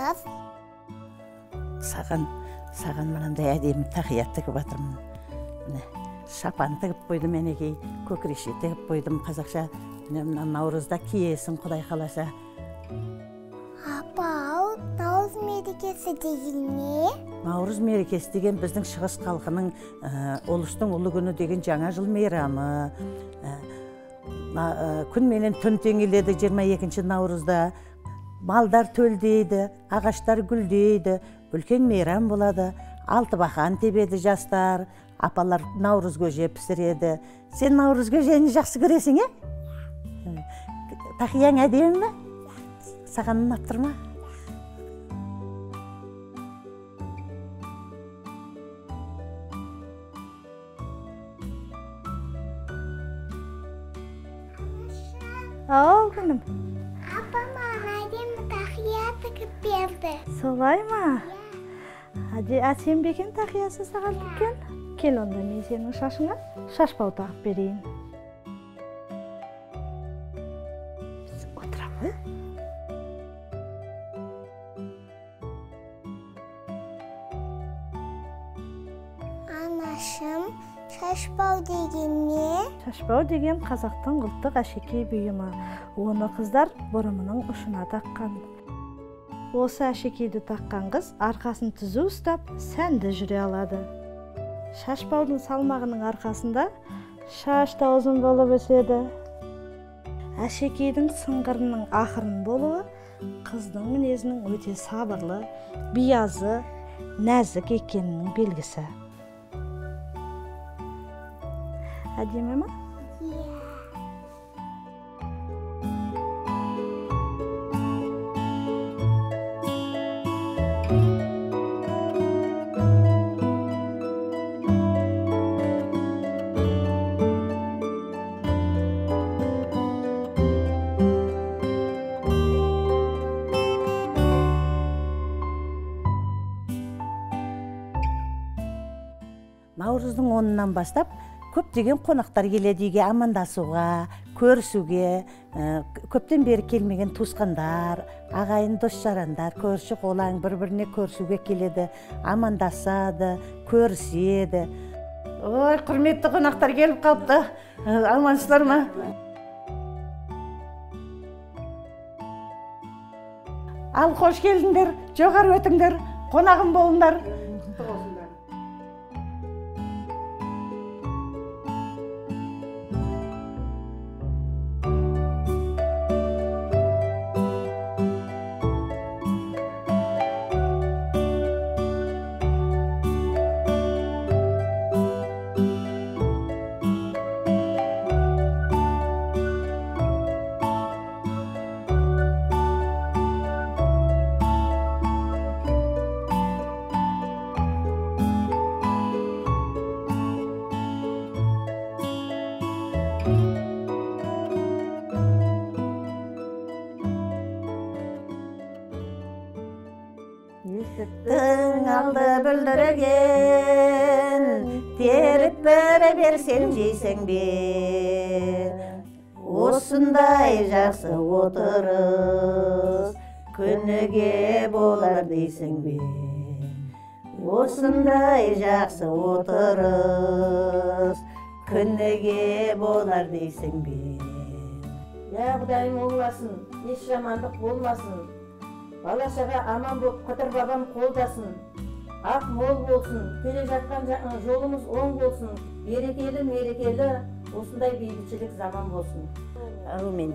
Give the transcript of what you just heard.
Аңыз. Саған мынандай әдемі тақия тігіп жатырмын. Шапан тігіп қойдым, менекей көкірекше тігіп қойдым. Қазақша наурызда киесің, Құдай қаласа. Апа, Наурыз мерекесі деген не? Наурыз мерекесі деген біздің шығыс халқының ұлыстың ұлы күні деген жаңа жыл мейрамы. Күн менен түн теңеледі 22 наурызда. Малдар төлдейді, ағаштар гүлдейді, үлкен мейрам болады. Алтыбақан тебеді жастар, апалар наурыз көже пісіреді. Сен наурыз көжені жақсы көресің, е? Тақияң әдемі ме? Саған ұнап тұр ма? Ау, күнім. Апа маған әдемі тақия тігіп берді. Солай ма? Әсем бекен тақиясы саған тіккен. Кел онда мен сенің шашыңа шашбау тағып берейін. Отырам, ба? Анашым, шашбау деген не? Шашбау деген қазақтың ұлттық әшекей бұйымы. Оны қыздар бұрымының ұшына таққан. Осы әшекейді таққан қыз арқасын түзу ұстап, сәнді жүре алады. Шашбаудың салмағының арқасында шаш та ұзын болып өседі. Әшекейдің сыңғырының ақырын болуы қыздың мінезінің өте сабырлы, биязы, нәзік екенінің белгісі. Әдемі ма? Наурыздың 10-нан бастап көптеген қонақтар келеді үйге амандасуға, көрісуге, көптен бері келмеген туысқандар, ағайын дос-жарандар, көрші қолаң бір-біріне көрісуге келеді, амандасады, көріседі. Ой, құрметті қонақтар келіп қалыпты. Амансыздар ма? Ал қош келдіңдер, жоғары өтіңдер, қонағым болыңдар. Есіктің алды бүлдірген, теріп бірі берсең жейсің бе. Осындай жақсы отырыс, күніге болар дейсің бе. Осындай жақсы отырыс, күніге болар дейсің бе. Құдайым оласын, еш жамандық болмасын. Бала-шаға аман болып, қыдыр бабам қолдасын. Ақ мол болсын, келе жатқан жолымыз оң болсын. Берекелі, мерекелі, осындай бейбітшілік заман болсын. Әумин.